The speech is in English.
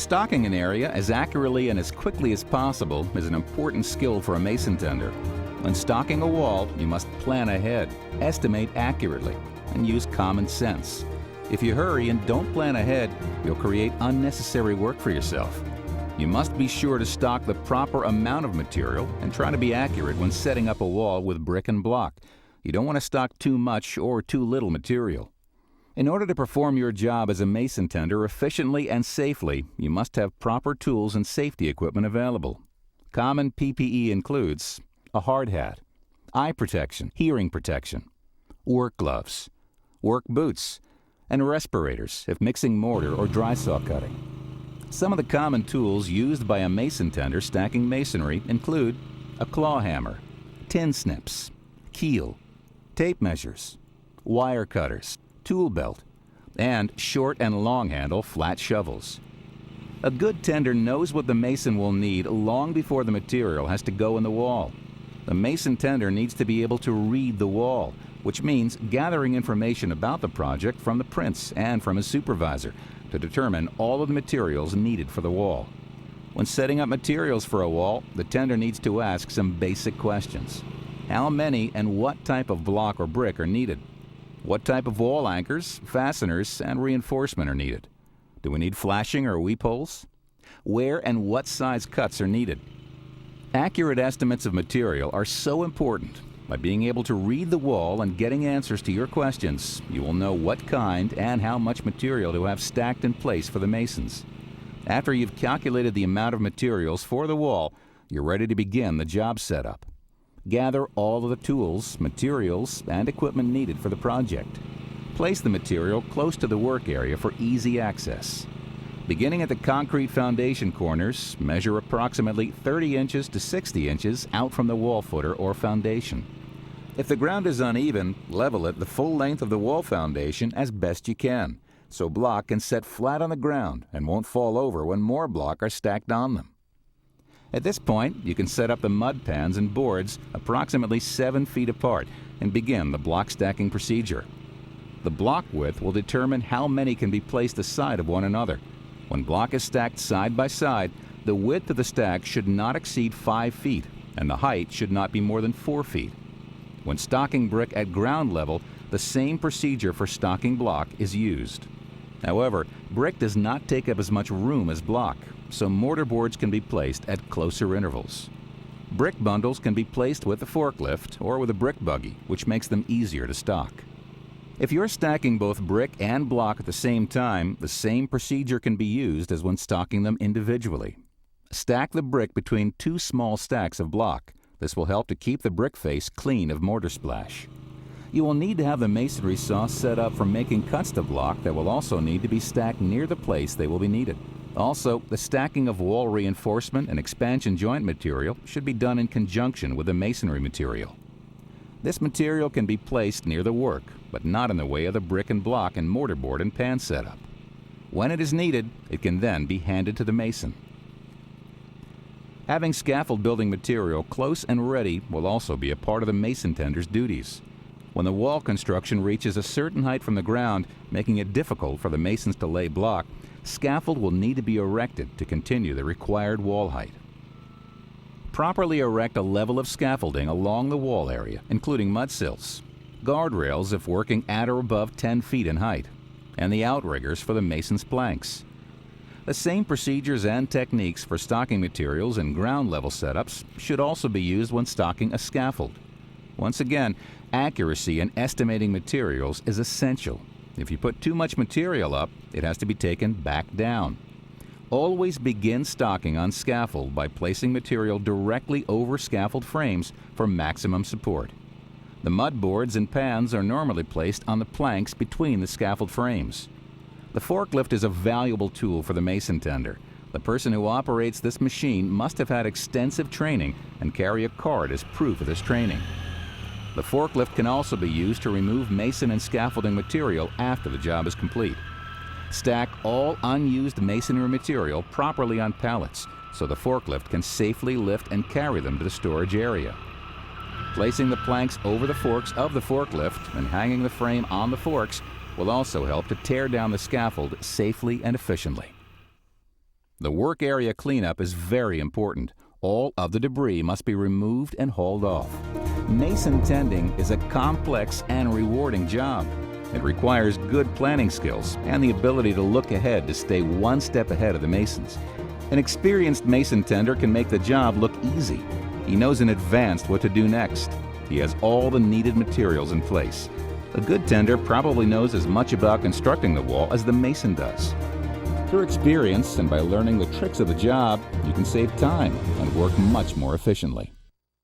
Stocking an area as accurately and as quickly as possible is an important skill for a mason tender. When stocking a wall, you must plan ahead, estimate accurately, and use common sense. If you hurry and don't plan ahead, you'll create unnecessary work for yourself. You must be sure to stock the proper amount of material and try to be accurate when setting up a wall with brick and block. You don't want to stock too much or too little material. In order to perform your job as a mason tender efficiently and safely, you must have proper tools and safety equipment available. Common PPE includes a hard hat, eye protection, hearing protection, work gloves, work boots, and respirators if mixing mortar or dry saw cutting. Some of the common tools used by a mason tender stacking masonry include a claw hammer, tin snips, keel, tape measures, wire cutters, tool belt, and short and long handle flat shovels. A good tender knows what the mason will need long before the material has to go in the wall. The mason tender needs to be able to read the wall, which means gathering information about the project from the prints and from his supervisor to determine all of the materials needed for the wall. When setting up materials for a wall, the tender needs to ask some basic questions. How many and what type of block or brick are needed? What type of wall anchors, fasteners, and reinforcement are needed? Do we need flashing or weep holes? Where and what size cuts are needed? Accurate estimates of material are so important. By being able to read the wall and getting answers to your questions, you will know what kind and how much material to have stacked in place for the masons. After you've calculated the amount of materials for the wall, you're ready to begin the job setup. Gather all of the tools, materials, and equipment needed for the project. Place the material close to the work area for easy access. Beginning at the concrete foundation corners, measure approximately 30 inches to 60 inches out from the wall footer or foundation. If the ground is uneven, level it the full length of the wall foundation as best you can, so block can set flat on the ground and won't fall over when more block are stacked on them. At this point, you can set up the mud pans and boards approximately 7 feet apart and begin the block stacking procedure. The block width will determine how many can be placed aside of one another. When block is stacked side by side, the width of the stack should not exceed 5 feet, and the height should not be more than 4 feet. When stocking brick at ground level, the same procedure for stocking block is used. However, brick does not take up as much room as block, so mortar boards can be placed at closer intervals. Brick bundles can be placed with a forklift or with a brick buggy, which makes them easier to stock. If you're stacking both brick and block at the same time, the same procedure can be used as when stocking them individually. Stack the brick between 2 small stacks of block. This will help to keep the brick face clean of mortar splash. You will need to have the masonry saw set up for making cuts to block that will also need to be stacked near the place they will be needed. Also, the stacking of wall reinforcement and expansion joint material should be done in conjunction with the masonry material. This material can be placed near the work, but not in the way of the brick and block and mortar board and pan setup. When it is needed, it can then be handed to the mason. Having scaffold building material close and ready will also be a part of the mason tender's duties. When the wall construction reaches a certain height from the ground, making it difficult for the masons to lay block, scaffold will need to be erected to continue the required wall height. Properly erect a level of scaffolding along the wall area, including mud sills, guardrails if working at or above 10 feet in height, and the outriggers for the mason's planks. The same procedures and techniques for stocking materials and ground level setups should also be used when stocking a scaffold. Once again, accuracy in estimating materials is essential. If you put too much material up, it has to be taken back down. Always begin stocking on scaffold by placing material directly over scaffold frames for maximum support. The mud boards and pans are normally placed on the planks between the scaffold frames. The forklift is a valuable tool for the mason tender. The person who operates this machine must have had extensive training and carry a card as proof of this training. The forklift can also be used to remove mason and scaffolding material after the job is complete. Stack all unused masonry material properly on pallets so the forklift can safely lift and carry them to the storage area. Placing the planks over the forks of the forklift and hanging the frame on the forks will also help to tear down the scaffold safely and efficiently. The work area cleanup is very important. All of the debris must be removed and hauled off. Mason tending is a complex and rewarding job. It requires good planning skills and the ability to look ahead to stay one step ahead of the masons. An experienced mason tender can make the job look easy. He knows in advance what to do next. He has all the needed materials in place. A good tender probably knows as much about constructing the wall as the mason does. Through experience and by learning the tricks of the job, you can save time and work much more efficiently.